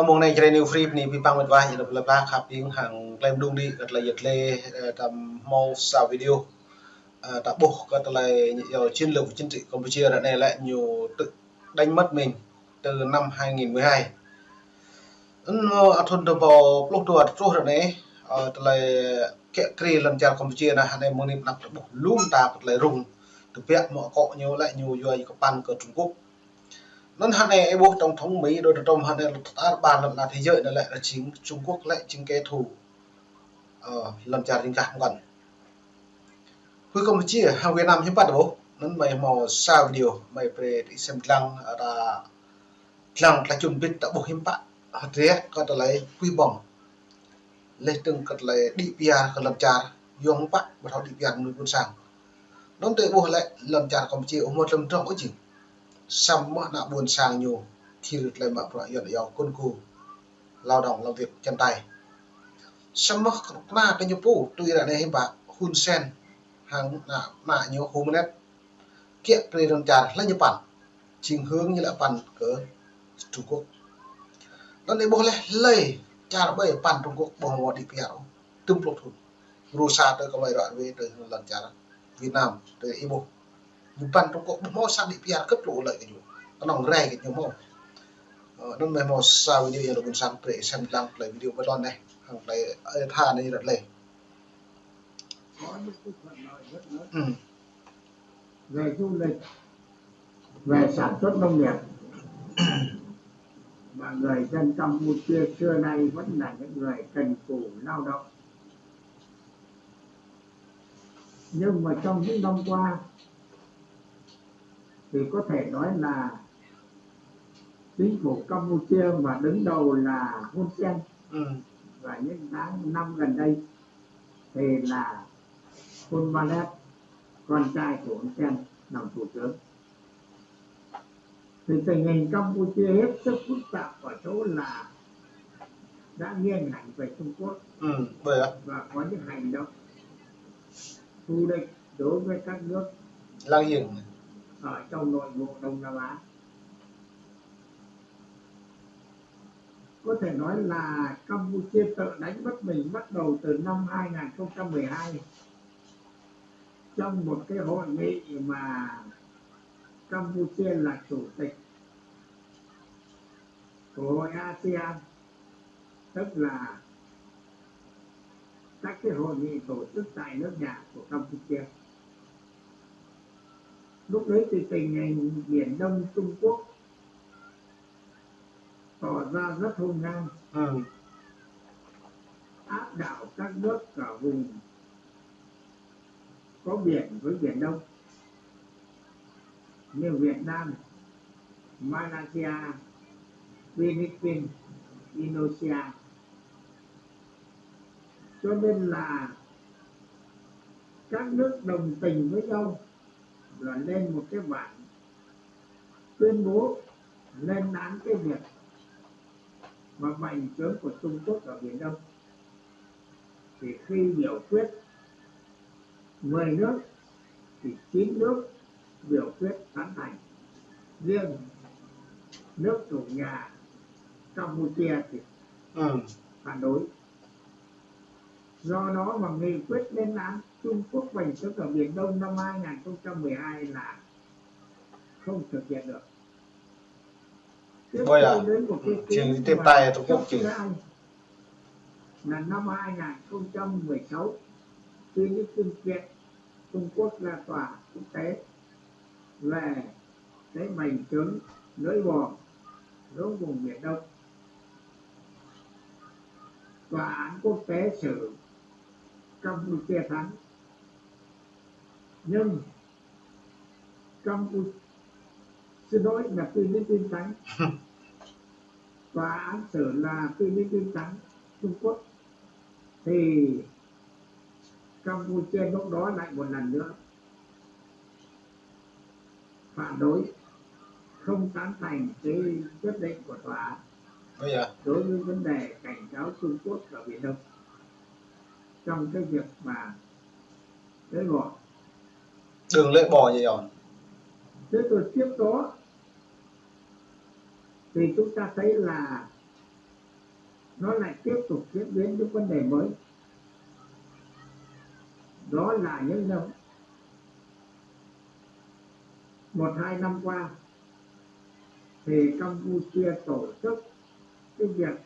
mong này chơi new free này bị băng một vài giờ lập ra khắp những hàng claim đung đi gật là giật lê tầm mau sau video đã buộc gật là nhiều chiến lược chính trị Campuchia đã này lại nhiều tự đánh mất mình từ năm 2012 thôn đầu bò lúc tuổi rồi này là kẹt kri lần chào Campuchia là hai mong niệm nắp buộc luôn ta lại rùng thực hiện mọi cọ nhiều lại nhiều rồi có pan của Trung Quốc nên hắn này bố tổng thống Mỹ đối trong hắn này ta bàn là thế giới này lại là chính Trung Quốc lại chính kẻ thù làm trả tình cảm gần cuối cùng chỉ hàng Việt Nam hiếm bắt bố nên mày mò sao video mày về đi xem lăng là chuẩn bị đã bố hiếm bắt hạt rẻ có thể lấy quy bỏng lấy từng cật lấy đi bia có làm trả dùng bắt và tháo đi bia người quân sang đón tới bố lại làm trả còn chỉ một lần trong mỗi chừng xong mọi nạ buồn sang nhiều thì được lại mở loại hiện yếu quân cù lao động làm việc chân tay xong mà cái nhiều phụ tuy là đây bà Hun Sen hàng nạ nhiều hôm nét kiện president trả là như bản trình hướng như là bản cỡ Trung Quốc nó này bố lấy trả bởi bản Trung Quốc bỏ một đi bèo tung lột hụt Rusa tới có bài đoạn về tới lần trả Việt Nam tới Ibo nhưng bản Trung Quốc bỏ sang đi bèo cấp lộ lợi cái nó nòng rè cái nhiều nên mình mau sao video yang được sang pre xem lang play video bắt đầu này hàng play tha này rất lệ về du lịch, về sản xuất nông nghiệp mà người dân Campuchia xưa nay vẫn là những người cần cù lao động. Nhưng mà trong những năm qua thì có thể nói là chính phủ Campuchia mà đứng đầu là Hun Sen và những năm gần đây thì là Hun Manet, con trai của Hun Sen làm thủ tướng. Thì tình hình Campuchia hết sức phức tạp ở chỗ là đã nghiêng hẳn về Trung Quốc và có những hành động thù địch đối với các nước láng giềng ở trong nội bộ Đông Nam Á. Có thể nói là Campuchia tự đánh mất mình bắt đầu từ năm 2012 trong một cái hội nghị mà Campuchia là chủ tịch của hội ASEAN, tức là các cái hội nghị tổ chức tại nước nhà của Campuchia. Lúc đấy thì tình hình Biển Đông Trung Quốc tỏ ra rất hung hăng, áp đảo các nước cả vùng có biển với Biển Đông như Việt Nam, Malaysia, Philippines, Indonesia. Cho nên là các nước đồng tình với nhau là lên một cái bản tuyên bố lên án cái việc và bành trướng của Trung Quốc ở Biển Đông. Thì khi biểu quyết 10 nước thì 9 nước biểu quyết tán thành, riêng nước chủ nhà Campuchia thì phản đối. Do đó mà nghị quyết lên án Trung Quốc bành trướng ở Biển Đông năm 2012 là không thực hiện được. Đến một cái tiếp tay Trung Quốc chỉ là năm 2016 Philippines kiện Trung Quốc ra tòa quốc tế về cái bành trướng lưỡi bò ở vùng Biển Đông. Tòa án quốc tế xử Campuchia thắng, nhưng xin lỗi là Philippines thắng. Tòa án xử là Philippines thắng Trung Quốc thì Campuchia lúc đó lại một lần nữa phản đối, không tán thành cái quyết định của tòa án đối với vấn đề cảnh cáo Trung Quốc ở Biển Đông trong cái việc mà lưỡi bò. Đường lưỡi bò gì rồi. Thế rồi tiếp đó thì chúng ta thấy là nó lại tiếp tục diễn biến những vấn đề mới. Đó là những năm 1-2 năm qua thì Campuchia tổ chức cái việc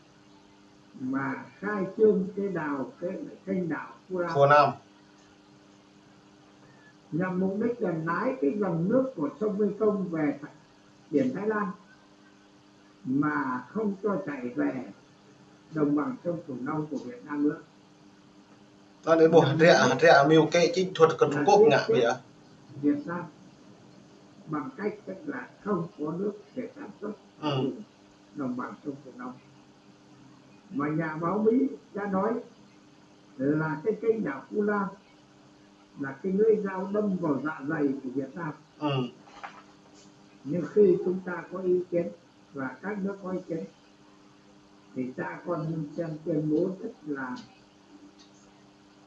mà khai trương cái kênh đảo Phù Nam. nhằm mục đích là lái cái dòng nước của sông Mekong về biển Thái Lan mà không cho chảy về đồng bằng sông Cửu Long của Việt Nam nữa. Nó đến một rẽ miêu cái chính thuật của Trung Quốc ngạ bây giờ. Việt Nam bằng cách tức là không có nước để sản xuất đồng bằng sông Cửu Long. Mà nhà báo Mỹ đã nói là cái kênh đảo Phú Lam là cái lưỡi dao đâm vào dạ dày của Việt Nam. Nhưng khi chúng ta có ý kiến và các nước có ý kiến thì ta còn xem tuyên bố rất là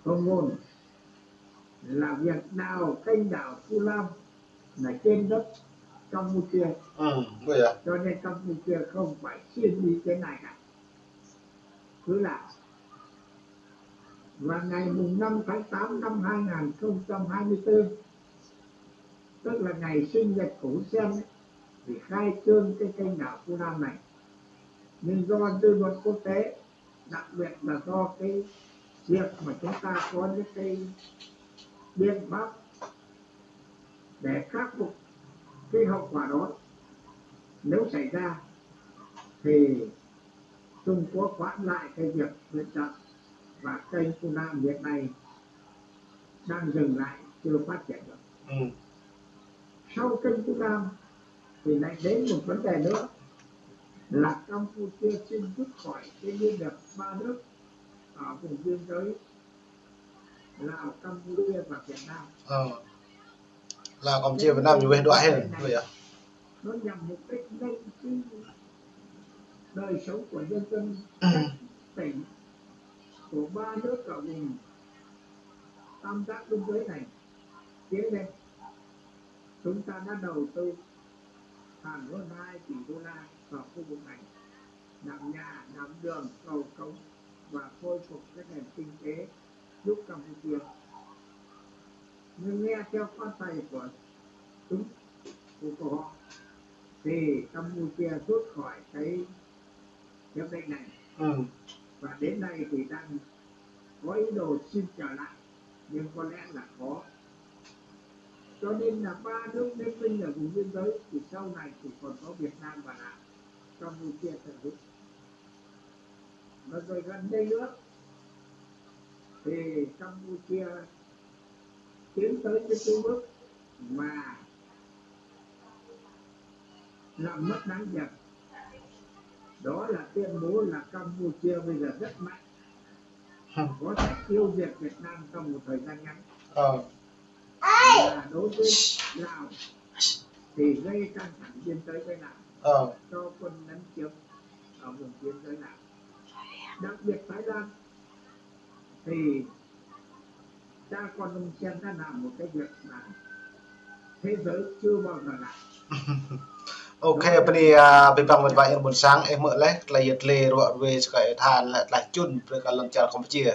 công ngôn là việc đào kênh đảo Phú Lam là trên đất Campuchia. Cho nên Campuchia không phải xin ý kiến này cả, cứ làm. Và ngày 5 tháng 8 năm 2024, tức là ngày sinh nhật của Hun Sen thì khai trương cái kênh đảo Phú Lam này. Nhưng do dư luận quốc tế, đặc biệt là do cái việc mà chúng ta có những cái biện pháp để khắc phục cái hậu quả đó nếu xảy ra, thì Trung Quốc hoãn lại cái việc lựa chọn và kênh Phú Lam hiện nay đang dừng lại, chưa phát triển được. Sau kênh Phú Lam thì lại đến một vấn đề nữa là Campuchia xin rút khỏi cái liên hiệp 3 nước ở vùng biên giới Lào, Campuchia và Việt Nam. Lào, Campuchia, Việt Nam nhiều bên đoạn hơn vậy ạ. Nó nhằm mục đích nâng cái đời sống của nhân dân các tỉnh của 3 nước ở vùng tam giác biên giới này tiến lên. Chúng ta đã đầu tư hàng hơn 2 tỷ đô la vào khu vực này, làm nhà, làm đường, cầu cống và khôi phục cái nền kinh tế giúp Campuchia. Nhưng nghe theo quan tài của họ thì Campuchia rút khỏi cái hiệp định này. Và đến nay thì đang có ý đồ xin trở lại, nhưng có lẽ là khó. Cho nên là 3 nước liên minh ở vùng biên giới thì sau này chỉ còn có Việt Nam và Lào, Campuchia sở hữu. Và rồi gần đây nữa thì Campuchia tiến tới cái bước mà làm mất đáng việc. Đó là tuyên bố là Campuchia bây giờ rất mạnh, có thể tiêu diệt Việt Nam trong một thời gian ngắn. Và đối với Lào thì gây căng thẳng biên giới với Lào, cho quân lấn chiếm ở vùng biên giới Lào. Đặc biệt Thái Lan thì cha con ông Sen đã làm một cái việc mà thế giới chưa bao giờ làm. Ok, bây bằng một vài buổi sáng em mở lấy là nhiệt lệ rồi về cái than lại chun với cả lần chào Campuchia.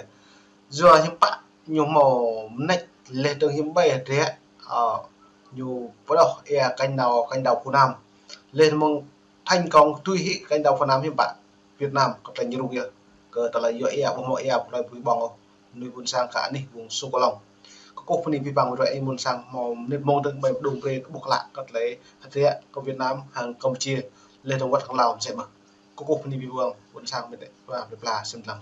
Giờ những bạn nhiều màu nách lên đường những bề thế nhiều bắt đầu canh đầu Phú Nam lên mong thành công tuy hị canh đầu Phú Nam những bạn Việt Nam có thành nhiều việc cờ tại là giữa một mọi lại với bong nuôi buôn sang cả đi vùng sô cô long có cục phần vi bằng rồi em buôn sang màu nên mong từng bài đồng về buộc lại có lấy thế có Việt Nam hàng Campuchia lên trong vật hàng Lào sẽ mà có cục phần vi bằng buôn sang bên đấy và việc là xem rằng